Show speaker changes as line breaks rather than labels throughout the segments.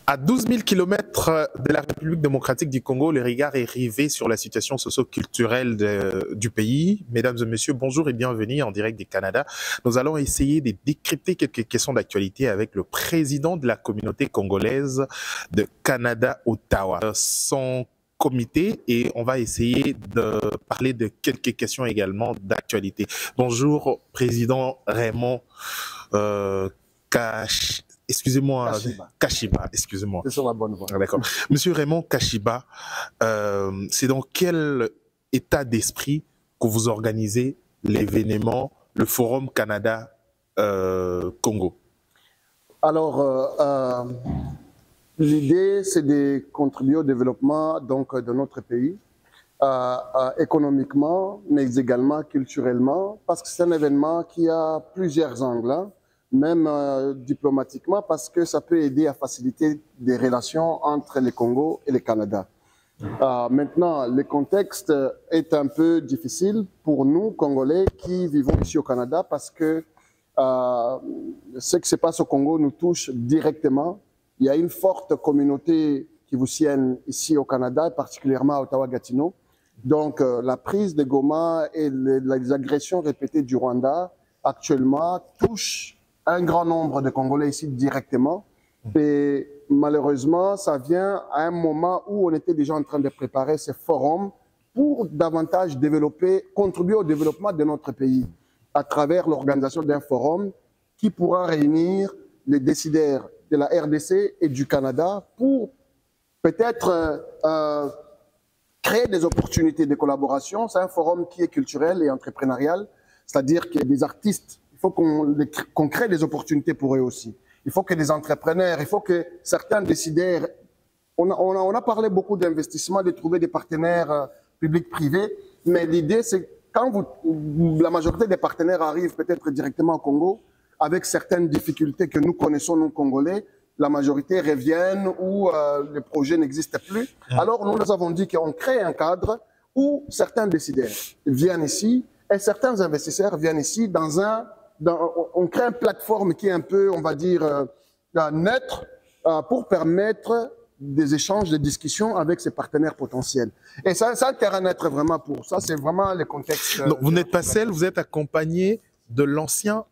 À 12 000 kilomètres de la République démocratique du Congo, le regard est rivé sur la situation socio-culturelle du pays. Mesdames et messieurs, bonjour et bienvenue en direct du Canada. Nous allons essayer de décrypter quelques questions d'actualité avec le président de la communauté congolaise de Canada, Ottawa. Son comité, et on va essayer de parler de quelques questions également d'actualité. Bonjour, président Raymond excusez-moi, Kashiba, excusez-moi.
C'est sur la bonne voie.
D'accord. Monsieur Raymond Kashiba, c'est dans quel état d'esprit que vous organisez l'événement, le Forum Canada-Congo?
Alors, l'idée, c'est de contribuer au développement donc, de notre pays, économiquement, mais également culturellement, parce que c'est un événement qui a plusieurs angles, hein, même diplomatiquement, parce que ça peut aider à faciliter des relations entre le Congo et le Canada. Maintenant, le contexte est un peu difficile pour nous, Congolais, qui vivons ici au Canada, parce que ce qui se passe au Congo nous touche directement. Il y a une forte communauté qui vous sienne ici au Canada, particulièrement à Ottawa-Gatineau. Donc, la prise de Goma et les agressions répétées du Rwanda actuellement touchent un grand nombre de Congolais ici directement. Et malheureusement, ça vient à un moment où on était déjà en train de préparer ce forum pour davantage développer, contribuer au développement de notre pays à travers l'organisation d'un forum qui pourra réunir les décideurs de la RDC et du Canada pour peut-être créer des opportunités de collaboration. C'est un forum qui est culturel et entrepreneurial, c'est-à-dire qu'il y a des artistes. Il faut qu'on crée des opportunités pour eux aussi. Il faut que des entrepreneurs, il faut que certains décideurs... On a parlé beaucoup d'investissement, de trouver des partenaires publics-privés, mais l'idée, c'est quand la majorité des partenaires arrivent peut-être directement au Congo, avec certaines difficultés que nous connaissons, nous Congolais, la majorité reviennent ou le projet n'existe plus. Alors nous avons dit qu'on crée un cadre où certains décideurs viennent ici et certains investisseurs viennent ici on crée une plateforme qui est un peu, on va dire, neutre pour permettre des échanges, des discussions avec ses partenaires potentiels. Et ça, c'est un terrain neutre vraiment pour ça, c'est vraiment le contexte.
Donc, vous n'êtes pas seul, vous êtes accompagné de l'ancien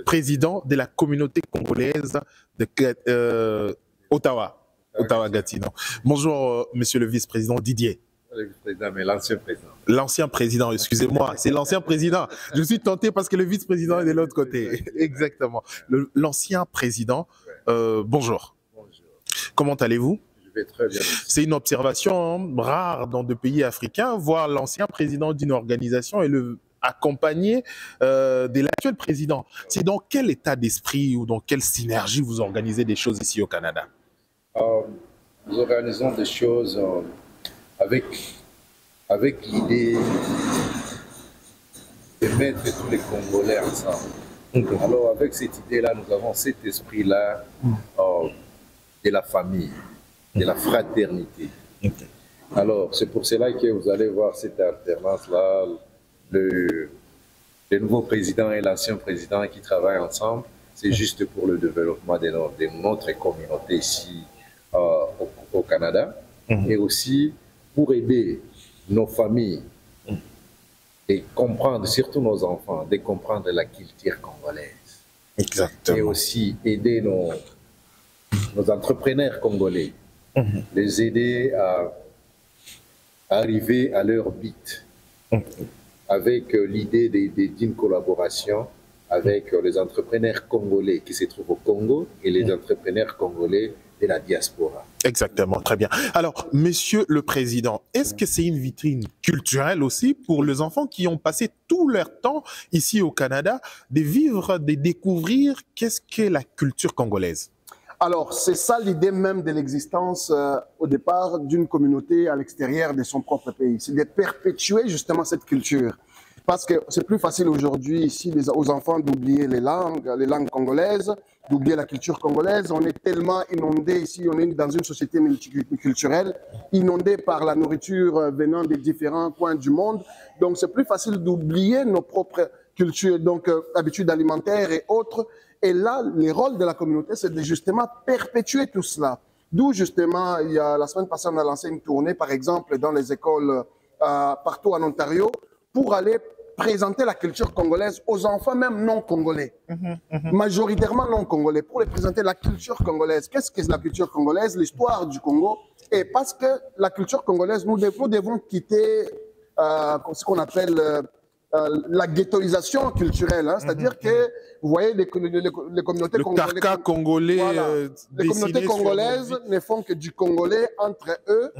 président de la communauté congolaise de Ottawa-Gatineau. Bonjour, monsieur le vice-président Didier.
Le vice-président, mais l'ancien président.
L'ancien président, excusez-moi, c'est l'ancien président. Je suis tenté parce que le vice-président est de l'autre côté. Exactement. L'ancien président, bonjour.
Bonjour.
Comment allez-vous?
Je vais très bien.
C'est une observation rare dans des pays africains, voir l'ancien président d'une organisation et le accompagné de l'actuel président. C'est dans quel état d'esprit ou dans quelle synergie vous organisez des choses ici au Canada?
Nous organisons des choses avec l'idée de mettre tous les Congolais ensemble. Alors avec cette idée-là, nous avons cet esprit-là de la famille, de la fraternité. Alors c'est pour cela que vous allez voir cette alternance-là, le nouveau président et l'ancien président qui travaillent ensemble. C'est juste pour le développement de notre communauté ici au Canada et aussi pour aider nos familles et comprendre, surtout nos enfants, de comprendre la culture congolaise.
Exactement.
Et aussi aider nos entrepreneurs congolais, les aider à arriver à leur but, avec l'idée d'une collaboration avec les entrepreneurs congolais qui se trouvent au Congo et les entrepreneurs congolais de la diaspora.
Exactement, très bien. Alors, monsieur le président, est-ce que c'est une vitrine culturelle aussi pour les enfants qui ont passé tout leur temps ici au Canada de vivre, de découvrir qu'est-ce qu'est la culture congolaise?
Alors, c'est ça l'idée même de l'existence au départ d'une communauté à l'extérieur de son propre pays. C'est de perpétuer justement cette culture. parce que c'est plus facile aujourd'hui ici aux enfants d'oublier les langues congolaises, d'oublier la culture congolaise. On est tellement inondé ici, on est dans une société multiculturelle, inondé par la nourriture venant des différents coins du monde. Donc c'est plus facile d'oublier nos propres cultures, donc habitudes alimentaires et autres. Et là, le rôle de la communauté, c'est de justement perpétuer tout cela. D'où justement, la semaine passée, on a lancé une tournée, par exemple, dans les écoles partout en Ontario, pour aller présenter la culture congolaise aux enfants, même non congolais, majoritairement non congolais, pour les présenter la culture congolaise. Qu'est-ce que la culture congolaise? L'histoire du Congo. Et parce que la culture congolaise, nous devons quitter ce qu'on appelle la ghettoisation culturelle, hein, c'est-à-dire que vous voyez les communautés congolaises.
Le carcan congolais.
Voilà. Les communautés congolaises ne font que du congolais entre eux,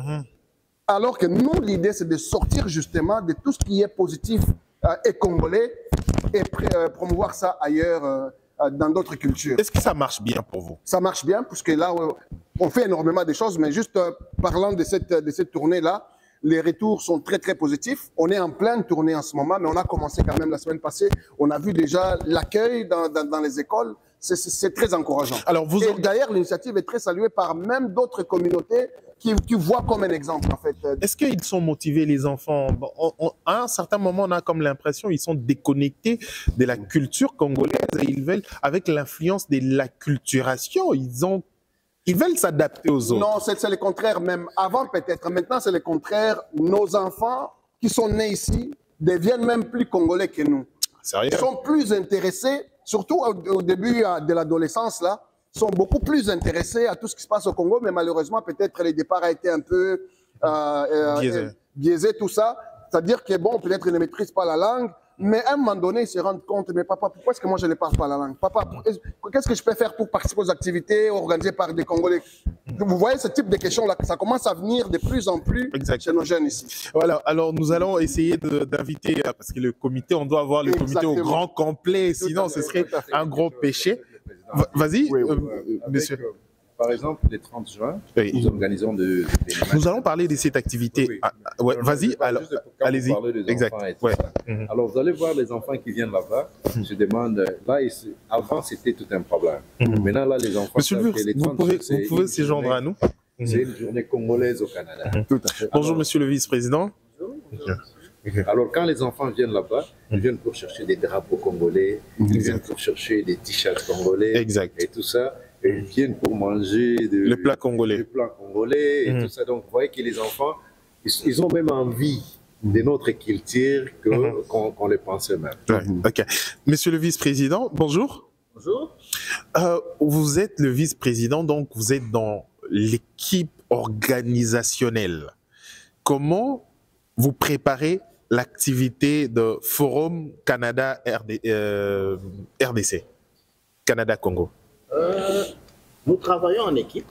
alors que nous, l'idée, c'est de sortir justement de tout ce qui est positif et congolais et promouvoir ça ailleurs dans d'autres cultures.
Est-ce que ça marche bien pour vous?
Ça marche bien, puisque là, on fait énormément de choses, mais juste parlant de cette tournée-là, les retours sont très, très positifs. On est en pleine tournée en ce moment, mais on a commencé quand même la semaine passée. On a vu déjà l'accueil dans les écoles. C'est très encourageant. Alors d'ailleurs, l'initiative est très saluée par même d'autres communautés qui voient comme un exemple, en fait.
Est-ce qu'ils sont motivés, les enfants? À un certain moment, on a comme l'impression qu'ils sont déconnectés de la culture congolaise et ils veulent, avec l'influence de l'acculturation, ils veulent s'adapter aux autres.
Non, c'est le contraire même. Avant peut-être, maintenant c'est le contraire. Nos enfants qui sont nés ici deviennent même plus congolais que nous.
Sérieux?
Ils sont plus intéressés, surtout au début de l'adolescence, là, sont beaucoup plus intéressés à tout ce qui se passe au Congo, mais malheureusement peut-être le départ a été un peu biaisé, tout ça. C'est-à-dire que bon, peut-être ils ne maîtrisent pas la langue, mais à un moment donné, ils se rendent compte, mais papa, pourquoi est-ce que moi je ne parle pas la langue? Papa, qu'est-ce que je peux faire pour participer aux activités organisées par des Congolais? Vous voyez ce type de questions-là, ça commence à venir de plus en plus chez nos jeunes ici.
Voilà, alors nous allons essayer d'inviter, parce que le comité, on doit avoir le comité au grand complet, sinon ce serait un gros péché. Vas-y, monsieur.
Par exemple, le 30 juin, nous organisons
Nous allons parler de cette activité.
Oui.
Ouais, vas-y, alors, allez-y.
Exact. Ouais. Alors, vous allez voir les enfants qui viennent là-bas. Je demande, là, avant, c'était tout un problème. Maintenant, là, les enfants.
Monsieur le vous pouvez se joindre à nous.
C'est une journée congolaise au Canada.
Tout à fait. Bonjour, monsieur le vice-président.
Alors, quand les enfants viennent là-bas, ils viennent pour chercher des drapeaux congolais, ils viennent pour chercher des t-shirts congolais et tout ça. Et ils viennent pour manger
le plat congolais.
Et tout ça. Donc, vous voyez que les enfants, ils ont même envie de notre culture qu'on les pensait même.
Ouais, ok. Monsieur le vice-président, bonjour.
Bonjour.
Vous êtes le vice-président, donc vous êtes dans l'équipe organisationnelle. Comment vous préparez l'activité de Forum Canada RDC, Canada-Congo?
Nous travaillons en équipe,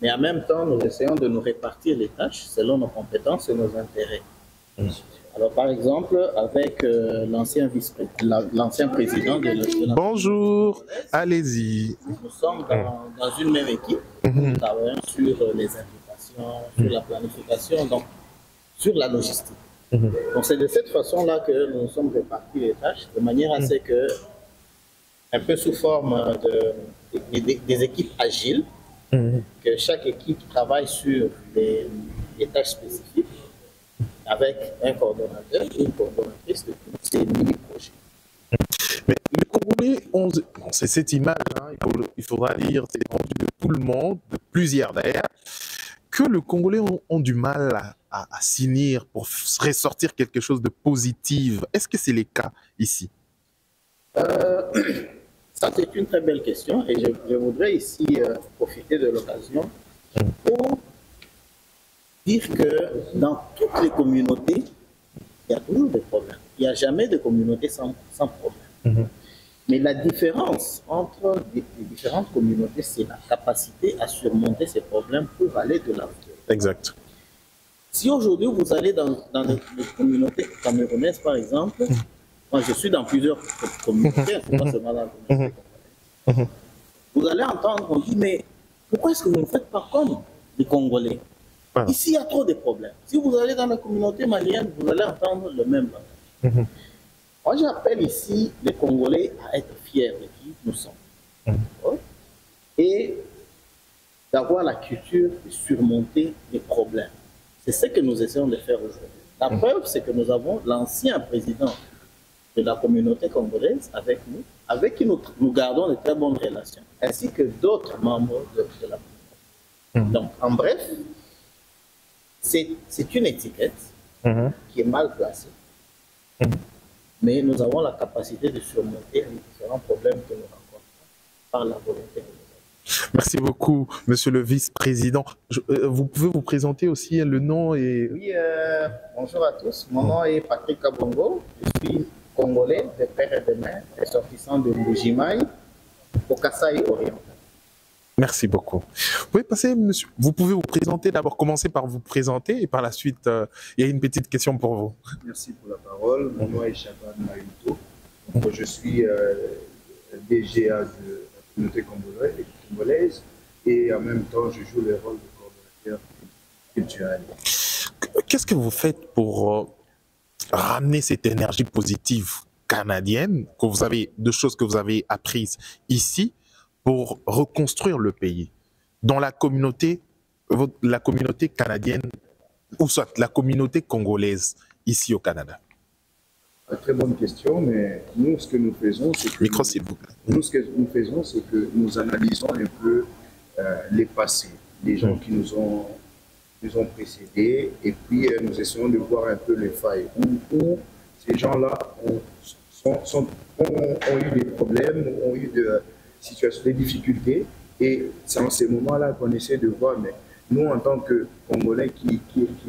mais en même temps, nous essayons de nous répartir les tâches selon nos compétences et nos intérêts. Alors, par exemple, avec l'ancien président de la...
Bonjour, allez-y.
Nous sommes dans une même équipe. Nous travaillons sur les invitations, sur la planification, donc sur la logistique. Donc, c'est de cette façon-là que nous sommes répartis les tâches, de manière à ce que, un peu sous forme des équipes agiles, que chaque équipe travaille sur des tâches spécifiques avec un coordonnateur et une coordonnatrice de tous ces mini-projets.
Mais les Congolais, c'est cette image, hein, il faudra dire, c'est rendu de tout le monde, de plusieurs d'ailleurs, que les Congolais ont du mal à s'unir pour ressortir quelque chose de positif. Est-ce que c'est le cas ici?
Ça, c'est une très belle question et je voudrais ici profiter de l'occasion pour dire que dans toutes les communautés, il y a toujours des problèmes. Il n'y a jamais de communauté sans problème. Mais la différence entre les différentes communautés, c'est la capacité à surmonter ces problèmes pour aller de l'avant.
Exact.
Si aujourd'hui vous allez dans les communautés camerounaises, par exemple, moi je suis dans plusieurs communautés, pas seulement dans la communauté congolaise. Vous allez entendre, on dit, mais pourquoi est-ce que vous ne faites pas comme les Congolais? Ici, il y a trop de problèmes. Si vous allez dans la communauté malienne, vous allez entendre le même langage. Moi, j'appelle ici les Congolais à être fiers de qui nous sommes. Ouais. Et d'avoir la culture de surmonter les problèmes. C'est ce que nous essayons de faire aujourd'hui. La preuve, c'est que nous avons l'ancien président de la communauté congolaise avec nous, avec qui nous gardons de très bonnes relations, ainsi que d'autres membres de la communauté. Donc, en bref, c'est une étiquette qui est mal placée, mais nous avons la capacité de surmonter les différents problèmes que nous rencontrons par la volonté de nous.
Merci beaucoup, monsieur le vice-président. Vous pouvez vous présenter aussi le nom et...
Oui, bonjour à tous. Mon nom est Patrick Kabongo. Je suis congolais de père et de mère, ressortissant de Mbujimaï, au Kasaï oriental.
Merci beaucoup. Vous pouvez passer, monsieur. Vous pouvez vous présenter d'abord, commencer par vous présenter et par la suite, il y a une petite question pour vous.
Merci pour la parole. Mon nom est Chaban Maïto. Je suis DGA de la communauté congolaise et en même temps, je joue le rôle de coordonnateur culturel.
Qu'est-ce que vous faites pour ramener cette énergie positive canadienne, que vous avez, de choses que vous avez apprises ici, pour reconstruire le pays dans la communauté canadienne, ou soit la communauté congolaise ici au Canada?
Très bonne question, mais nous, ce que nous faisons, c'est que,
micro, s'il vous plaît.
Nous, ce que nous faisons, c'est que nous analysons un peu les passés, les gens qui nous ont précédés, et puis nous essayons de voir un peu les failles, où ces gens-là ont eu des problèmes, ont eu des difficultés, et c'est en ces moments-là qu'on essaie de voir, mais nous, en tant que Congolais qui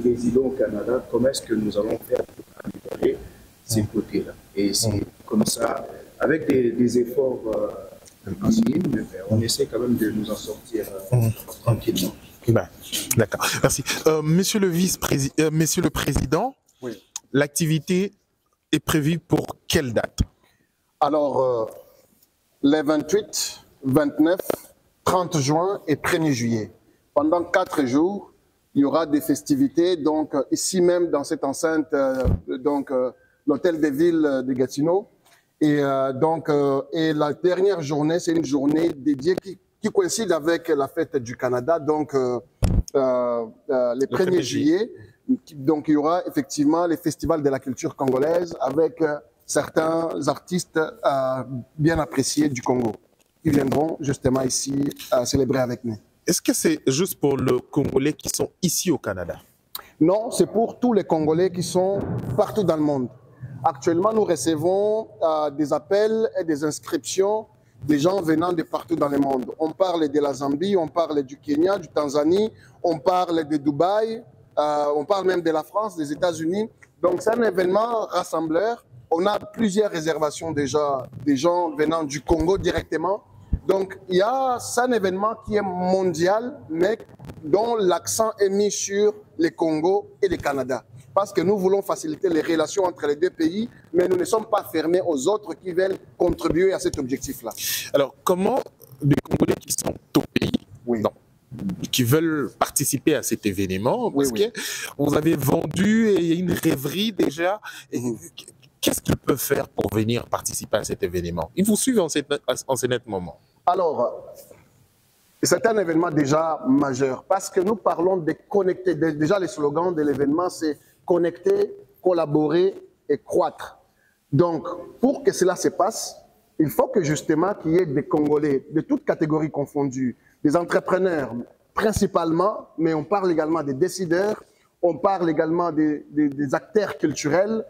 résidons au Canada, comment est-ce que nous allons faire pour améliorer ces côtés-là? Et c'est comme ça, avec des efforts minimes, on essaie quand même de nous en sortir tranquillement.
Ben, d'accord, merci. Monsieur le Président,
Oui.
L'activité est prévue pour quelle date?
Alors, les 28, 29, 30 juin et 1er juillet. Pendant 4 jours, il y aura des festivités, donc ici même dans cette enceinte, l'hôtel des villes de Gatineau. Et et la dernière journée, c'est une journée dédiée qui coïncide avec la fête du Canada, donc les 1er juillet. Donc il y aura effectivement les festivals de la culture congolaise avec certains artistes bien appréciés du Congo qui viendront justement ici célébrer avec nous.
Est-ce que c'est juste pour les Congolais qui sont ici au Canada?
Non, c'est pour tous les Congolais qui sont partout dans le monde. Actuellement, nous recevons des appels et des inscriptions des gens venant de partout dans le monde. On parle de la Zambie, on parle du Kenya, du Tanzanie, on parle de Dubaï, on parle même de la France, des États-Unis. Donc c'est un événement rassembleur. On a plusieurs réservations déjà des gens venant du Congo directement. Donc c'est un événement qui est mondial, mais dont l'accent est mis sur le Congo et le Canada. Parce que nous voulons faciliter les relations entre les deux pays, mais nous ne sommes pas fermés aux autres qui veulent contribuer à cet objectif-là.
Alors, comment les Congolais qui sont au pays, qui veulent participer à cet événement, parce que vous avez vendu et il y a une rêverie déjà, qu'est-ce qu'ils peuvent faire pour venir participer à cet événement? Ils vous suivent en ce net moment.
Alors, c'est un événement déjà majeur parce que nous parlons de connecter. Déjà, le slogan de l'événement, c'est connecter, collaborer et croître. Donc, pour que cela se passe, il faut que justement qu'il y ait des Congolais de toutes catégories confondues, des entrepreneurs principalement, mais on parle également des décideurs, on parle également des acteurs culturels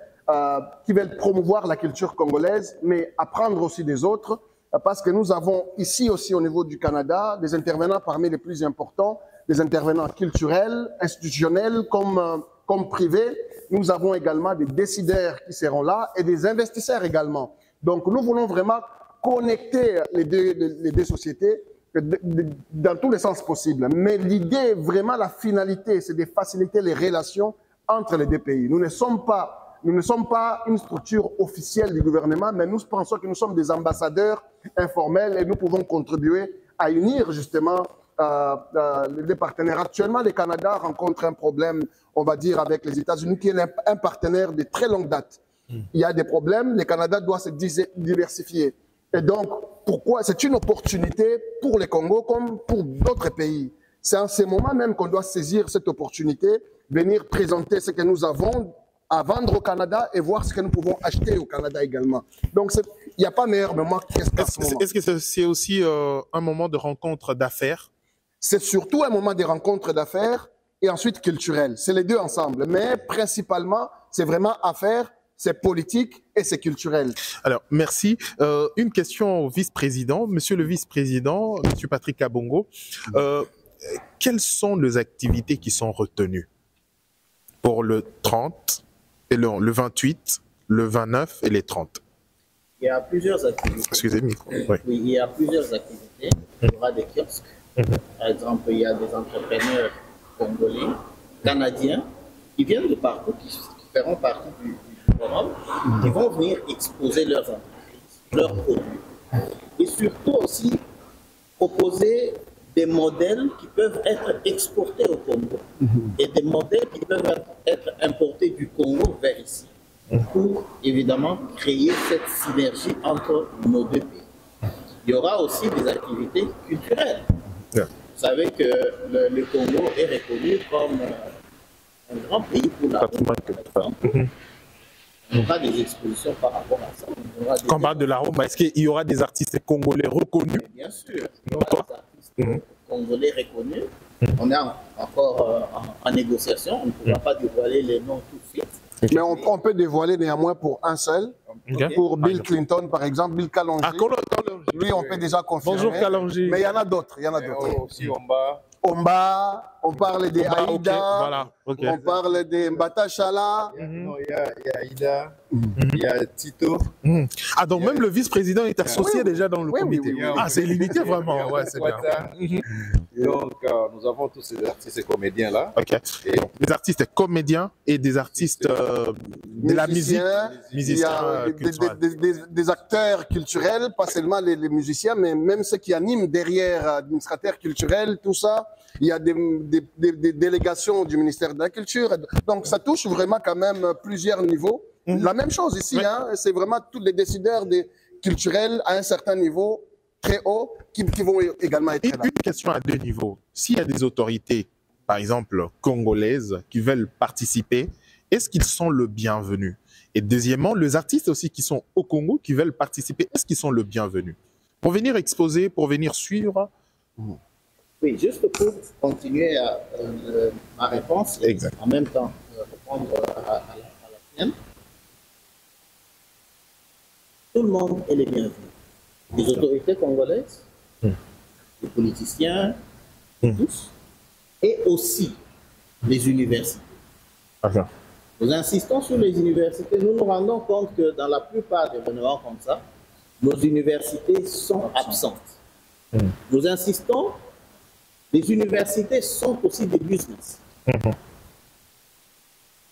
qui veulent promouvoir la culture congolaise, mais apprendre aussi des autres. Parce que nous avons ici aussi au niveau du Canada des intervenants parmi les plus importants, des intervenants culturels, institutionnels comme privés. Nous avons également des décideurs qui seront là et des investisseurs également. Donc nous voulons vraiment connecter les deux sociétés dans tous les sens possibles. Mais l'idée, vraiment la finalité, c'est de faciliter les relations entre les deux pays. Nous ne sommes pas une structure officielle du gouvernement, mais nous pensons que nous sommes des ambassadeurs informels et nous pouvons contribuer à unir justement les partenaires. Actuellement, le Canada rencontre un problème, on va dire, avec les États-Unis, qui est un partenaire de très longue date. il y a des problèmes, le Canada doit se diversifier. Et donc, pourquoi? C'est une opportunité pour le Congo comme pour d'autres pays. C'est en ce moment même qu'on doit saisir cette opportunité, venir présenter ce que nous avons à vendre au Canada et voir ce que nous pouvons acheter au Canada également. Donc, il n'y a pas meilleur moment qu'à ce moment.
Est-ce que c'est aussi un moment de rencontre d'affaires?
C'est surtout un moment de rencontre d'affaires et ensuite culturel. C'est les deux ensemble. Mais principalement, c'est vraiment affaires, c'est politique et c'est culturel.
Alors, merci. Une question au vice-président. Monsieur le vice-président, monsieur Patrick Kabongo, quelles sont les activités qui sont retenues pour le 30, et le 28, le 29 et les 30?
Il y a plusieurs activités.
Excusez-moi. Oui.
Oui, il y a plusieurs activités. Il y aura des kiosques. Par exemple, il y a des entrepreneurs congolais, canadiens, qui viennent de partout, qui feront partie du forum, qui vont venir exposer leurs entreprises, leurs produits. Et surtout aussi proposer des modèles qui peuvent être exportés au Congo et des modèles qui peuvent être importés du Congo vers ici pour évidemment créer cette synergie entre nos deux pays. Il y aura aussi des activités culturelles.
Yeah.
Vous savez que le Congo est reconnu comme un grand pays pour la Rome. On aura des expositions par rapport à ça.
Quand on parle de la Rome, est-ce qu'il y aura des artistes congolais reconnus?
Bien sûr, il y aura des artistes congolais reconnus. On est encore en négociation, on ne pourra pas dévoiler les noms tout de suite.
Mais on peut dévoiler néanmoins pour un seul. Pour Bill Clinton, par exemple, Bill Kalonji. Lui, on peut déjà confirmer.
Bonjour Kalonji.
Mais il y en a d'autres. Il y en a d'autres.
Aussi, Omba.
Omba, on parle des Aïda,
okay, voilà, okay.
On parle des Mbata Chala.
Non, il y a Aïda, il y a Tito.
Ah, donc même le vice-président est associé déjà dans le comité.
Oui.
Ah, c'est limité vraiment. Ouais, c'est bien.
Donc, nous avons tous ces artistes et comédiens-là.
Ok. Et des artistes comédiens et des artistes de la musique.
Il y a des acteurs culturels, pas seulement les musiciens, mais même ceux qui animent derrière, administrateurs culturels, tout ça. Il y a des délégations du ministère de la Culture. Donc, ça touche vraiment quand même plusieurs niveaux. La même chose ici, hein, c'est vraiment tous les décideurs culturels à un certain niveau, très haut, qui vont également être là.
Une question à deux niveaux. S'il y a des autorités, par exemple congolaises, qui veulent participer, est-ce qu'ils sont le bienvenu? Et deuxièmement, les artistes aussi qui sont au Congo, qui veulent participer, est-ce qu'ils sont le bienvenu? Pour venir exposer, pour venir suivre.
Oui, juste pour continuer ma réponse, et en même temps répondre à la tienne. Tout le monde est les bienvenus. Les autorités congolaises, les politiciens, tous, et aussi les universités. Nous insistons sur les universités. Nous nous rendons compte que dans la plupart des événements comme ça, nos universités sont absentes. Nous insistons. Les universités sont aussi des business.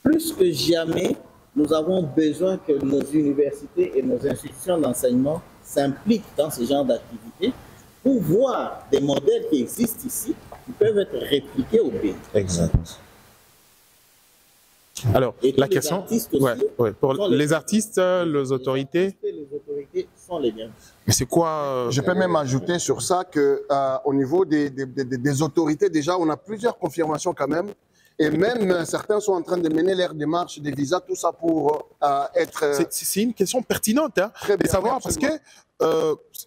Plus que jamais, nous avons besoin que nos universités et nos institutions d'enseignement s'impliquent dans ce genre d'activités pour voir des modèles qui existent ici, qui peuvent être répliqués au pays.
Exact. Alors,
et
la question, pour les artistes, les autorités
sont les bienvenus.
Mais c'est quoi
Je peux même ajouter sur ça que au niveau des autorités, déjà, on a plusieurs confirmations quand même. Et même certains sont en train de mener leur démarche des visas, tout ça pour être...
C'est une question pertinente, hein, de savoir, parce que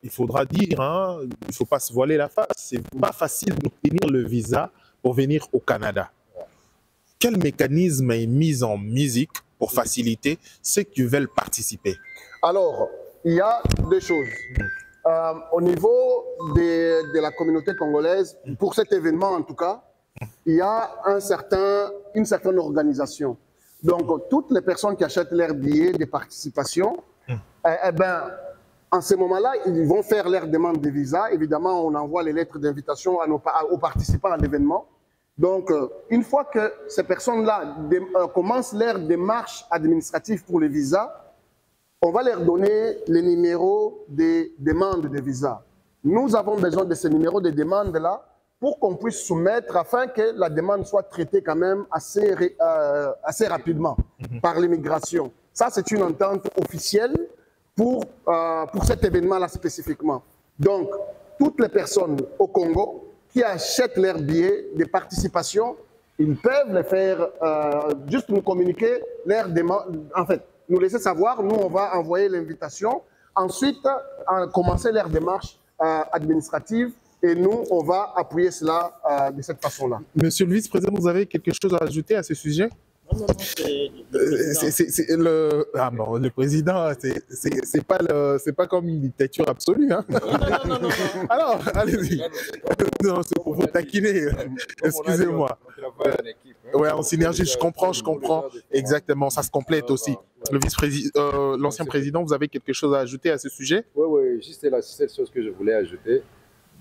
il faudra dire, hein, il ne faut pas se voiler la face, c'est pas facile d'obtenir le visa pour venir au Canada. Quel mécanisme est mis en musique pour faciliter ceux qui veulent participer?
Alors, il y a deux choses. Au niveau de la communauté congolaise, pour cet événement en tout cas, il y a une certaine organisation. Donc, toutes les personnes qui achètent leurs billets de participation, en ce moment-là, ils vont faire leur demande de visa. Évidemment, on envoie les lettres d'invitation aux participants à l'événement. Donc, une fois que ces personnes-là commencent leur démarche administrative pour le visa, on va leur donner les numéros des demandes de visa. Nous avons besoin de ces numéros de demande-là pour qu'on puisse soumettre afin que la demande soit traitée quand même assez rapidement par l'immigration. Ça, c'est une entente officielle pour cet événement-là spécifiquement. Donc, toutes les personnes au Congo qui achètent leurs billets de participation, ils peuvent les faire, juste nous communiquer leur demande, en fait, nous laisser savoir, nous on va envoyer l'invitation, ensuite commencer leur démarche administrative et nous on va appuyer cela de cette façon-là.
Monsieur le vice-président, vous avez quelque chose à ajouter à ce sujet?
Non, non, non, c'est
le président, c'est pas comme une dictature absolue, hein.
non.
Alors, allez-y. Non, c'est pour vous taquiner. Excusez-moi. Ouais, en synergie, je comprends. Exactement, ça se complète aussi. Le vice-président, l'ancien président, vous avez quelque chose à ajouter à ce sujet?
Oui, juste la seule chose que je voulais ajouter.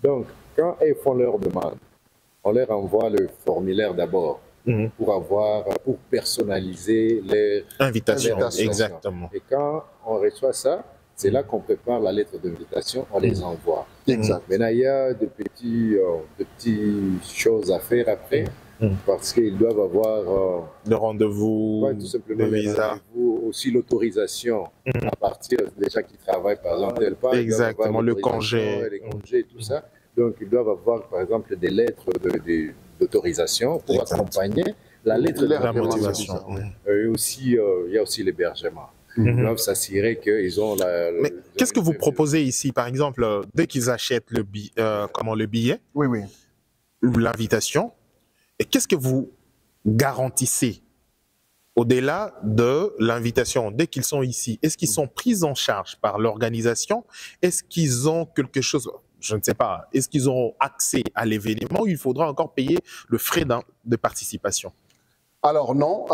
Donc, quand ils font leur demande, on leur envoie le formulaire d'abord. Pour personnaliser leur
invitation. Exactement.
Et quand on reçoit ça, c'est là qu'on prépare la lettre d'invitation, on les envoie.
Exact.
Maintenant, il y a de petites choses à faire après, parce qu'ils doivent avoir
le rendez-vous,
tout simplement le visa, aussi l'autorisation à partir des gens qui travaillent, par exemple, tel part.
Exactement, le congé.
Les congés, tout ça. Donc, ils doivent avoir, par exemple, des lettres d'autorisation pour accompagner la lettre de la motivation. Et aussi, il y a aussi l'hébergement. Ils doivent s'assurer qu'ils ont la...
Mais qu'est-ce que vous proposez ici, par exemple, dès qu'ils achètent le billet,
oui,
ou l'invitation, et qu'est-ce que vous garantissez au-delà de l'invitation, dès qu'ils sont ici? Est-ce qu'ils sont pris en charge par l'organisation? Est-ce qu'ils ont quelque chose... Je ne sais pas, est-ce qu'ils auront accès à l'événement ou il faudra encore payer le frais de participation?
Alors non,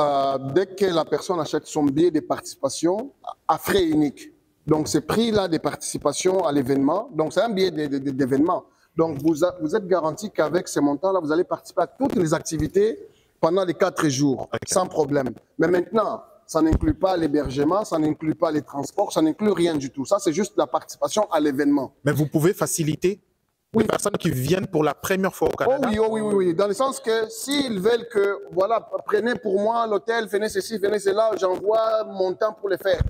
dès que la personne achète son billet de participation, à frais uniques. Donc ce prix-là de participation à l'événement, donc c'est un billet d'événement. Donc vous êtes garanti qu'avec ces montants-là, vous allez participer à toutes les activités pendant les 4 jours, sans problème. Mais maintenant, ça n'inclut pas l'hébergement, ça n'inclut pas les transports, ça n'inclut rien du tout. Ça, c'est juste la participation à l'événement.
Mais vous pouvez faciliter les personnes qui viennent pour la première fois au Canada?
Oui. Dans le sens que s'ils veulent que, voilà, prenez pour moi l'hôtel, venez ceci, venez cela, j'envoie mon temps pour les faire.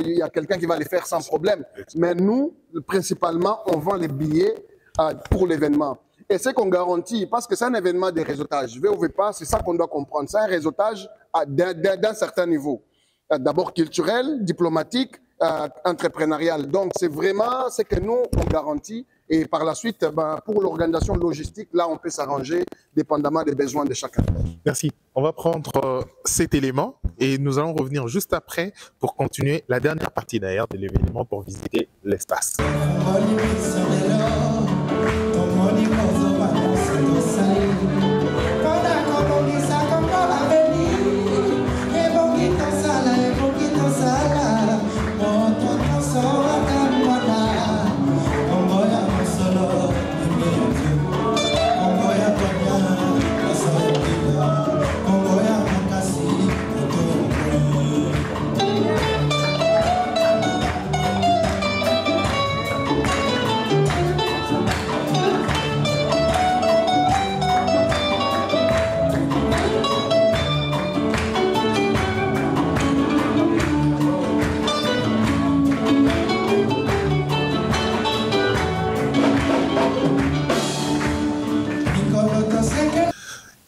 Il y a quelqu'un qui va les faire sans problème. Mais nous, principalement, on vend les billets pour l'événement. Et c'est qu'on garantit, parce que c'est un événement de réseautage. Veux ou veux pas, c'est ça qu'on doit comprendre. C'est un réseautage d'un certain niveau. D'abord culturel, diplomatique, entrepreneurial. Donc, c'est vraiment ce que nous, on garantit. Et par la suite, pour l'organisation logistique, là, on peut s'arranger dépendamment des besoins de chacun.
Merci. On va prendre cet élément et nous allons revenir juste après pour continuer la dernière partie d'ailleurs de l'événement pour visiter l'espace.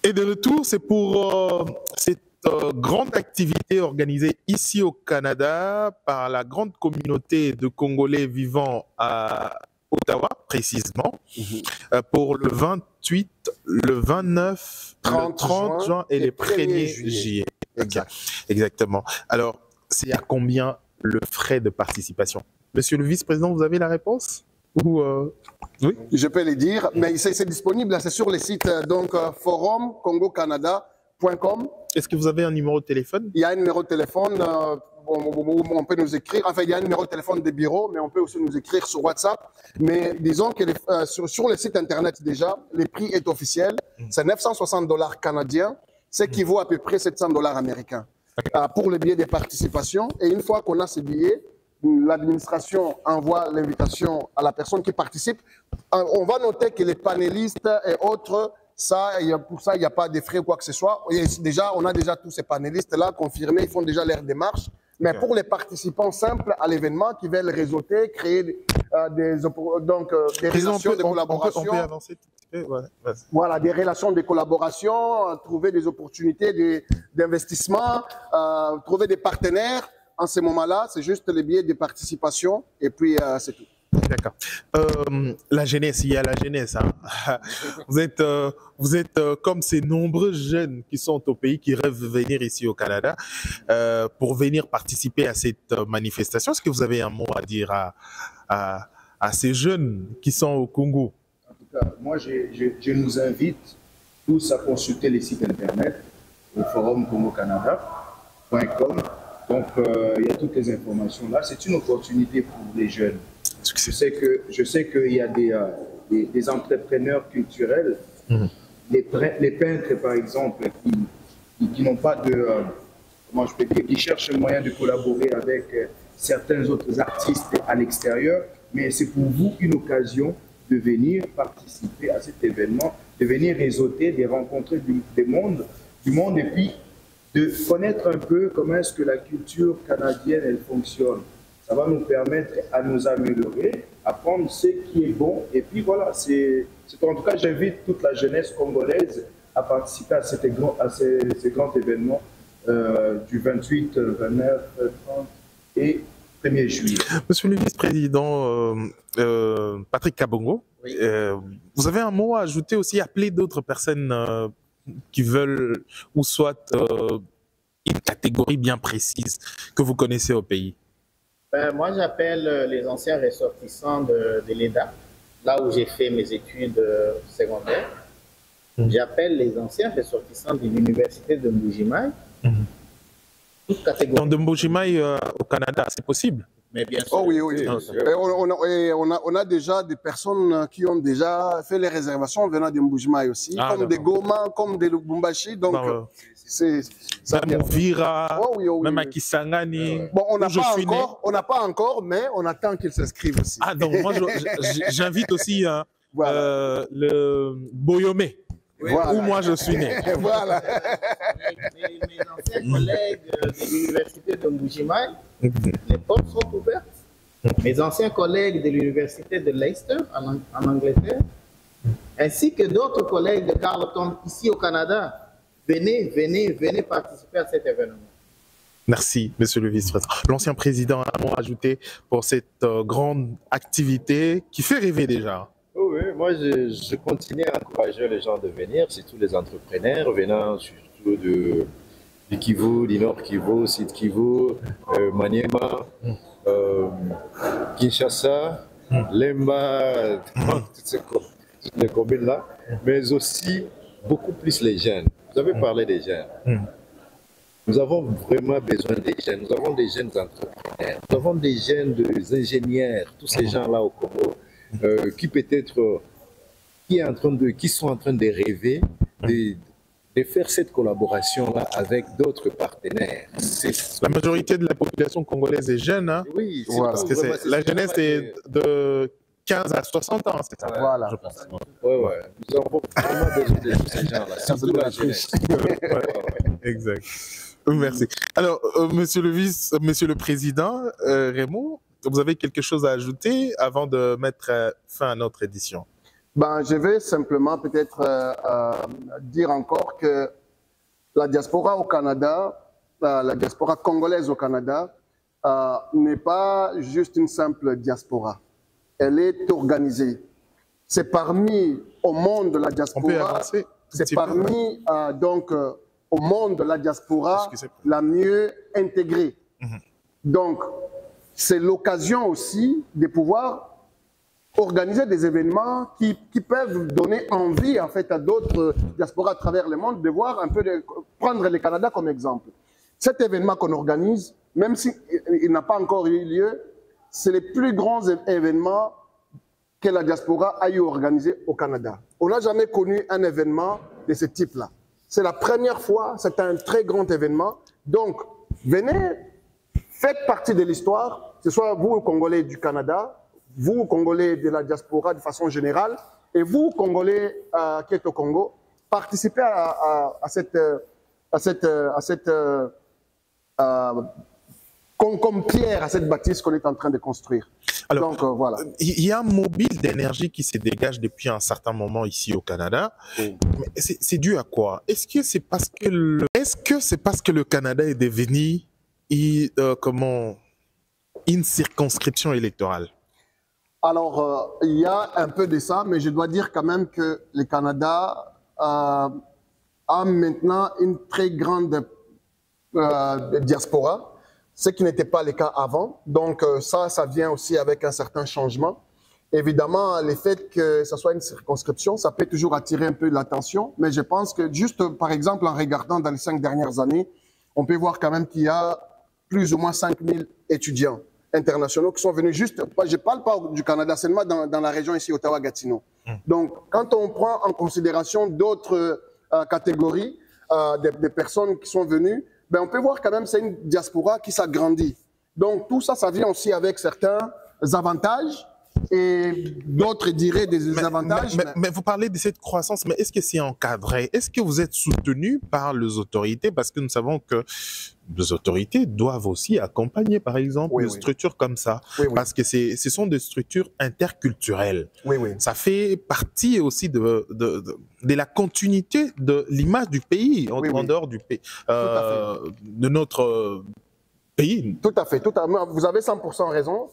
Et de retour, c'est pour cette grande activité organisée ici au Canada par la grande communauté de Congolais vivant à Ottawa, précisément, pour le 28, le 29, le 30 juin et les 1er juillet. Exactement. Alors, c'est à combien le frais de participation? Monsieur le vice-président, vous avez la réponse? Ou oui,
je peux le dire, mais c'est disponible, c'est sur les sites donc forumcongocanada.com.
Est-ce que vous avez un numéro de téléphone?
Il y a un numéro de téléphone, on peut nous écrire, enfin il y a un numéro de téléphone de bureau, mais on peut aussi nous écrire sur WhatsApp. Mais disons que sur le site internet déjà, le prix est officiel, c'est 960 $ canadiens, ce qui vaut à peu près 700 $ américains pour le billet de participation. Et une fois qu'on a ces billets, l'administration envoie l'invitation à la personne qui participe. On va noter que les panélistes et autres Ça, pour ça, il n'y a pas de frais ou quoi que ce soit. Et déjà, on a déjà tous ces panélistes-là confirmés, ils font déjà leur démarche. Mais pour les participants simples à l'événement qui veulent réseauter, créer des relations de collaboration.
On peut avancer tout de suite.
Voilà, des relations de collaboration, trouver des opportunités d'investissement, trouver des partenaires. En ce moment-là, c'est juste les billets de participation et puis c'est tout.
D'accord. La jeunesse, il y a la jeunesse. Hein. Vous êtes comme ces nombreux jeunes qui sont au pays, qui rêvent de venir ici au Canada pour venir participer à cette manifestation. Est-ce que vous avez un mot à dire à ces jeunes qui sont au Congo?
En tout cas, moi, je nous invite tous à consulter les sites internet, le forum congocanada.com. Donc, il y a toutes les informations là. C'est une opportunité pour les jeunes. Je sais qu'il y a des entrepreneurs culturels, les peintres par exemple, qui n'ont pas de, comment je peux dire, qui cherchent le moyen de collaborer avec certains autres artistes à l'extérieur, mais c'est pour vous une occasion de venir participer à cet événement, de venir réseauter, de rencontrer du monde et puis de connaître un peu comment est-ce que la culture canadienne elle fonctionne. Ça va nous permettre à nous améliorer, à prendre ce qui est bon. Et puis voilà, en tout cas, j'invite toute la jeunesse congolaise à participer à ces grands événements du 28, 29, 30 et 1er juillet.
Monsieur le vice-président Patrick Kabongo,
oui.
Vous avez un mot à ajouter aussi, appeler d'autres personnes qui veulent, ou soit une catégorie bien précise que vous connaissez au pays?
Moi, j'appelle les anciens ressortissants de l'EDA, là où j'ai fait mes études secondaires. J'appelle les anciens ressortissants de l'université de Mbujimayi. Toute catégorie.
Dans de Mbujimayi au Canada, c'est possible?
Mais bien sûr.
Oh oui, oui. On a déjà des personnes qui ont déjà fait les réservations venant de Mbujimayi aussi, comme des Goma, comme des Lubumbashi. Donc,
ça même Vira,
oui,
même à Kisangani.
Bon, on n'a pas encore, mais on attend qu'ils s'inscrivent aussi.
Ah, donc moi, j'invite aussi le Boyomé,
voilà.
où moi je suis né.
Voilà.
Mes anciens collègues de l'université de Mbujimayi, les portes sont ouvertes. Mes anciens collègues de l'université de Leicester, en Angleterre, ainsi que d'autres collègues de Carleton ici au Canada, venez participer à cet événement.
Merci, monsieur le vice-président. L'ancien président a un mot à ajouter pour cette grande activité qui fait rêver déjà.
Oui, moi je continue à encourager les gens de venir, surtout les entrepreneurs venant surtout du Kivu, du Nord Kivu, Sud Kivu, Maniema, Kinshasa, Lemba, toutes les communes-là, mais aussi beaucoup plus les jeunes. Vous avez parlé des jeunes. Nous avons vraiment besoin des jeunes. Nous avons des jeunes entrepreneurs. Nous avons des jeunes ingénieurs. Tous ces gens-là au Congo qui sont en train de rêver de faire cette collaboration-là avec d'autres partenaires.
La majorité de la population congolaise est jeune. Hein?
Oui,
parce que la jeunesse est de 15 à 60 ans, c'est ça?
Voilà.
Je pense.
Oui. Nous avons vraiment besoin de tous ces gens-là, surtout la jeunesse.
Exact. Merci. Alors, monsieur le président, Raymond, vous avez quelque chose à ajouter avant de mettre fin à notre édition?
Je vais simplement peut-être dire encore que la diaspora au Canada, la diaspora congolaise au Canada, n'est pas juste une simple diaspora. Elle est organisée. C'est parmi au monde de la diaspora, c'est parmi au monde de la diaspora la mieux intégrée. Donc, c'est l'occasion aussi de pouvoir organiser des événements qui peuvent donner envie en fait à d'autres diasporas à travers le monde de voir un peu, prendre le Canada comme exemple. Cet événement qu'on organise, même s'il n'a pas encore eu lieu, c'est les plus grands événements que la diaspora a eu organisé au Canada. On n'a jamais connu un événement de ce type-là. C'est la première fois, c'est un très grand événement. Donc, venez, faites partie de l'histoire, que ce soit vous, Congolais du Canada, vous, Congolais de la diaspora de façon générale, et vous, Congolais qui êtes au Congo, participer comme pierre à cette bâtisse qu'on est en train de construire.
Alors,
donc, voilà.
Il y a un mobile d'énergie qui se dégage depuis un certain moment ici au Canada.
Oui.
Mais c'est dû à quoi? Est-ce que c'est parce que le Canada est devenu une circonscription électorale?
Alors, il y a un peu de ça, mais je dois dire quand même que le Canada a maintenant une très grande diaspora, ce qui n'était pas le cas avant. Donc ça vient aussi avec un certain changement. Évidemment, le fait que ce soit une circonscription, ça peut toujours attirer un peu l'attention, mais je pense que juste, par exemple, en regardant dans les 5 dernières années, on peut voir quand même qu'il y a plus ou moins 5000 étudiants internationaux qui sont venus juste, je ne parle pas du Canada, seulement dans la région ici, Ottawa-Gatineau. Donc, quand on prend en considération d'autres catégories des personnes qui sont venues, ben on peut voir quand même que c'est une diaspora qui s'agrandit. Donc, tout ça, ça vient aussi avec certains avantages et d'autres diraient des désavantages.
Mais vous parlez de cette croissance, mais est-ce que c'est encadré? Est-ce que vous êtes soutenu par les autorités? Parce que nous savons que les autorités doivent aussi accompagner, par exemple, des structures comme ça. Parce que ce sont des structures interculturelles. Ça fait partie aussi de la continuité de l'image du pays, en dehors du pays, de notre pays.
Tout à fait. Vous avez 100% raison.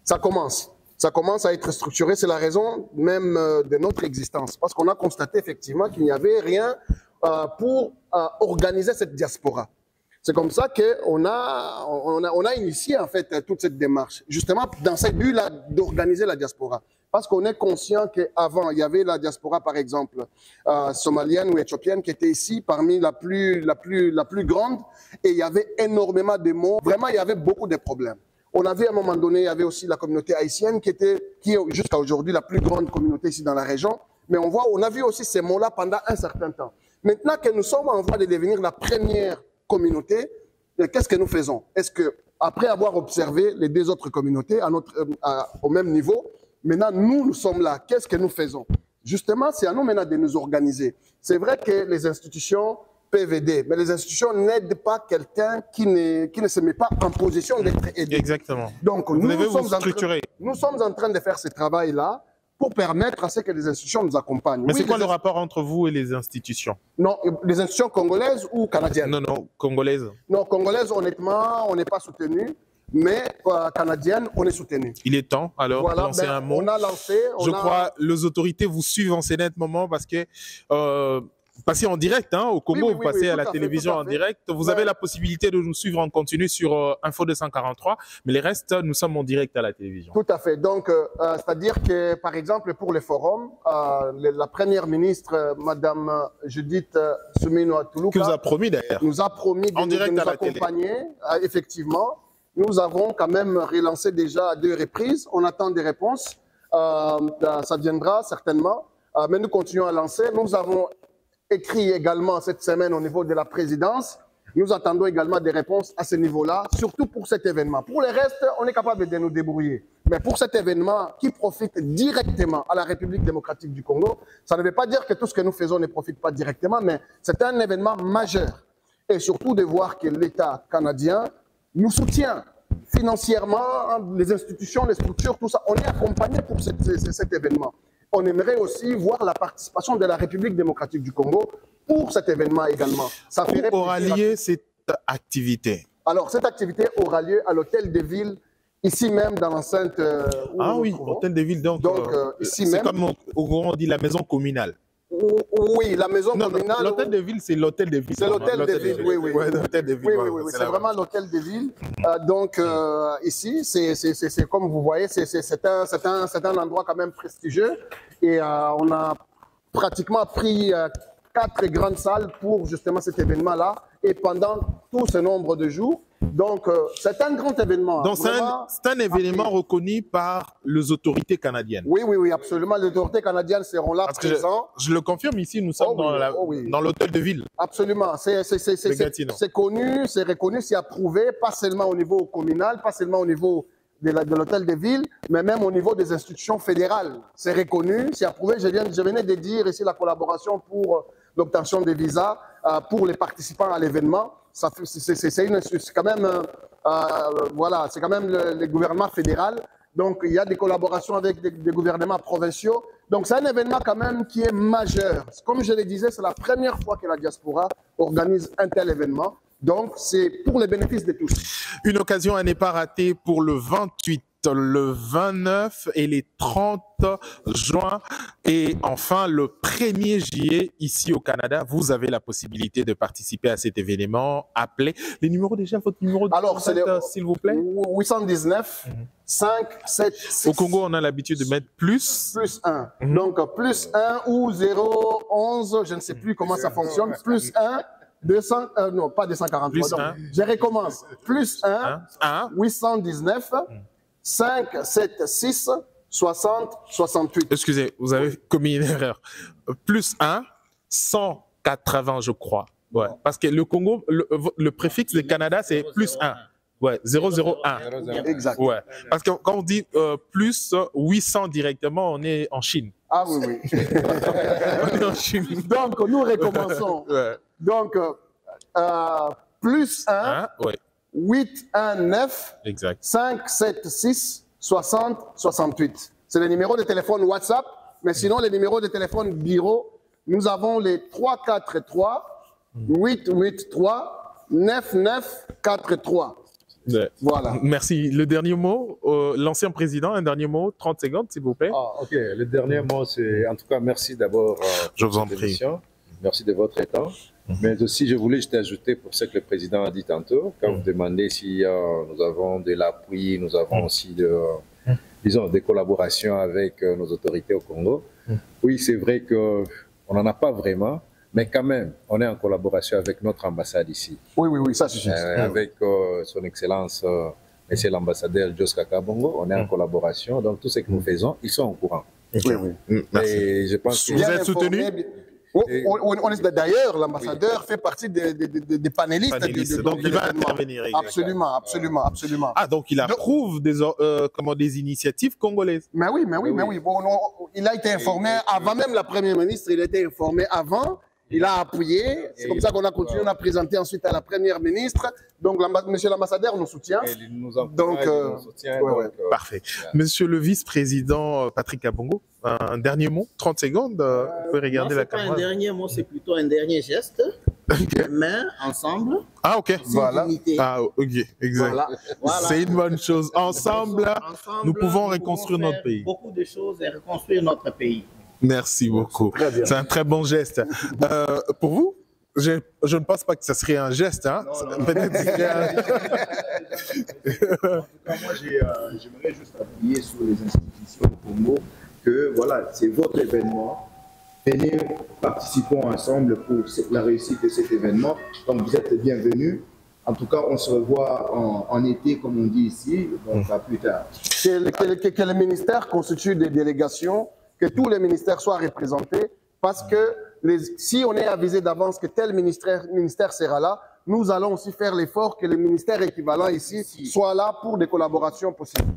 Ça commence. Ça commence à être structuré. C'est la raison même de notre existence. Parce qu'on a constaté effectivement qu'il n'y avait rien pour organiser cette diaspora. C'est comme ça qu'on a initié en fait toute cette démarche, justement dans ce but-là d'organiser la diaspora. Parce qu'on est conscient qu'avant, il y avait la diaspora, par exemple, somalienne ou éthiopienne, qui était ici parmi la plus grande, et il y avait énormément de mots. Vraiment, il y avait beaucoup de problèmes. On avait à un moment donné, il y avait aussi la communauté haïtienne, qui est jusqu'à aujourd'hui la plus grande communauté ici dans la région. Mais on a vu aussi ces mots-là pendant un certain temps. Maintenant que nous sommes en voie de devenir la première communauté, qu'est-ce que nous faisons? Est-ce que, après avoir observé les 2 autres communautés au même niveau, maintenant nous sommes là, qu'est-ce que nous faisons? Justement, c'est à nous maintenant de nous organiser. C'est vrai que les institutions peuvent aider, mais les institutions n'aident pas quelqu'un qui ne se met pas en position d'être aidé.
Exactement.
Donc,
vous devez vous structurer.
Nous sommes en train de faire ce travail-là pour permettre à ce que les institutions nous accompagnent.
Mais c'est quoi le rapport entre vous et les institutions?
Non, les institutions congolaises ou canadiennes?
Non, congolaises.
Non, congolaises, honnêtement, on n'est pas soutenu, mais canadienne, on est soutenu.
Il est temps, alors, de lancer un mot.
On a lancé...
Je crois les autorités vous suivent en ce net moment parce que... passez en direct, hein, au Congo, vous passez à la télévision en direct. Vous avez la possibilité de nous suivre en continu sur Info 243, mais les restes, nous sommes en direct à la télévision.
Tout à fait. Donc, c'est-à-dire que, par exemple, pour les forums, la première ministre, Madame Judith Suminwa Tuluka,
qui vous a promis d'ailleurs,
nous a promis de nous accompagner, effectivement. Nous avons quand même relancé déjà à 2 reprises. On attend des réponses. Ça viendra certainement, mais nous continuons à lancer. Nous avons écrit également cette semaine au niveau de la présidence. Nous attendons également des réponses à ce niveau-là, surtout pour cet événement. Pour le reste, on est capable de nous débrouiller. Mais pour cet événement qui profite directement à la République démocratique du Congo, ça ne veut pas dire que tout ce que nous faisons ne profite pas directement, mais c'est un événement majeur. Et surtout de voir que l'État canadien nous soutient financièrement, les institutions, les structures, tout ça. On est accompagné pour cet événement. On aimerait aussi voir la participation de la République démocratique du Congo pour cet événement également. Ça
où aura lieu cette activité?
Alors, cette activité aura lieu à l'hôtel de ville, ici même dans l'enceinte.
Ah oui, hôtel de ville, donc
ici
c'est
même.
comme au Congo on dit la maison communale.
Oui, la maison communale.
L'hôtel de ville, c'est l'hôtel de ville.
C'est l'hôtel de ville, oui.
Ouais, l'hôtel de ville.
Oui, c'est vraiment l'hôtel de ville. Donc, ici, c'est comme vous voyez, c'est un endroit quand même prestigieux. Et on a pratiquement pris 4 grandes salles pour justement cet événement-là. Et pendant tout ce nombre de jours. Donc, c'est un grand événement.
Donc, c'est un événement reconnu par les autorités canadiennes.
Oui, absolument. Les autorités canadiennes seront là présents.
Je le confirme ici, nous sommes dans l'hôtel de ville.
Absolument. C'est connu, c'est reconnu, c'est approuvé, pas seulement au niveau communal, pas seulement au niveau de l'hôtel de ville, mais même au niveau des institutions fédérales. C'est reconnu, c'est approuvé. Je venais de dire ici la collaboration pour l'obtention des visas pour les participants à l'événement. C'est quand même, voilà, c'est quand même le gouvernement fédéral. Donc, il y a des collaborations avec des gouvernements provinciaux. Donc, c'est un événement quand même qui est majeur. Comme je le disais, c'est la première fois que la diaspora organise un tel événement. Donc, c'est pour le bénéfice de tous.
Une occasion à ne pas rater pour le 28, le 29 et les 30 juin. Et enfin, le 1er juillet, ici au Canada, vous avez la possibilité de participer à cet événement. Appelez les numéros déjà, votre numéro de contact, s'il vous plaît.
819 5 7 6.
Au Congo, on a l'habitude de mettre plus
1. Donc, plus 1 ou 011, je ne sais plus comment ça fonctionne. Plus 1. 200, non, pas 243.
Plus 1.
Je recommence. Plus 1, 819, 5, 7, 6, 60, 68.
Excusez, vous avez commis une erreur. Plus 1, 180, je crois. Ouais. Parce que le Congo, le préfixe du Canada, c'est plus 1. Ouais, 001.
Exact.
Ouais. Parce que quand on dit plus 800 directement, on est en Chine.
Ah oui, oui.
On est en Chine.
Donc, nous recommençons.
Ouais.
Donc, plus 1,
ouais.
8, 1, 9,
Exact.
5, 7, 6, 60, 68. C'est le numéro de téléphone WhatsApp, mais sinon, les numéros de téléphone bureau, nous avons les 343, 883, 9943.
Ouais.
Voilà.
Merci. Le dernier mot, l'ancien président, un dernier mot, 30 secondes, s'il vous plaît.
Ah, ok. Le dernier mot, c'est en tout cas, merci d'abord.
Je vous en prie.
Merci de votre temps. Mais aussi, je voulais juste ajouter pour ce que le président a dit tantôt, quand vous demandez si nous avons de l'appui, nous avons aussi disons, des collaborations avec nos autorités au Congo. Oui, c'est vrai qu'on n'en a pas vraiment, mais quand même, on est en collaboration avec notre ambassade ici.
Oui, oui, oui, ça c'est juste.
Avec son Excellence, Monsieur l'ambassadeur Jos Kakabongo, on est en collaboration. Donc, tout ce que nous faisons, ils sont au courant.
Oui, oui.
Merci.
Et je pense que
vous êtes soutenu.
D'ailleurs, l'ambassadeur fait partie des panélistes.
Donc, il va intervenir.
Absolument, absolument, absolument.
Ah, donc il approuve des initiatives congolaises.
Mais oui, mais oui, mais oui. Bon, il a été informé avant même la première ministre, il a été informé avant. Il a appuyé, c'est comme ça qu'on a continué, on a présenté ensuite à la première ministre. Donc, monsieur l'ambassadeur nous soutient.
Il nous soutient.
Parfait. Monsieur le vice-président Patrick Kabongo, un dernier mot, 30 secondes, vous pouvez regarder la caméra.
Un dernier mot, c'est plutôt un dernier geste. Les mains ensemble.
Ah, ok.
Voilà.
Ah, ok, exact.
Voilà.
C'est une bonne chose. Ensemble, nous pouvons reconstruire notre pays.
Beaucoup de choses et reconstruire notre pays.
Merci beaucoup. C'est un très bon geste. Pour vous, je ne pense pas que ce serait un geste. Hein? Peut-être
En tout cas, moi, j'aimerais juste appuyer sur les institutions au Congo que voilà, c'est votre événement. Venez, participons ensemble pour la réussite de cet événement. Donc, vous êtes bienvenus. En tout cas, on se revoit en été, comme on dit ici. Donc, à plus tard.
Que le ministère constitue des délégations, que tous les ministères soient représentés, parce que si on est avisé d'avance que tel ministère sera là, nous allons aussi faire l'effort que les ministères équivalents ici soient là pour des collaborations possibles.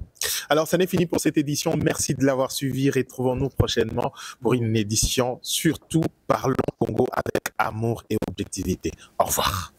Alors, ça n'est fini pour cette édition. Merci de l'avoir suivi. Retrouvons-nous prochainement pour une édition, surtout Parlons Congo avec amour et objectivité. Au revoir.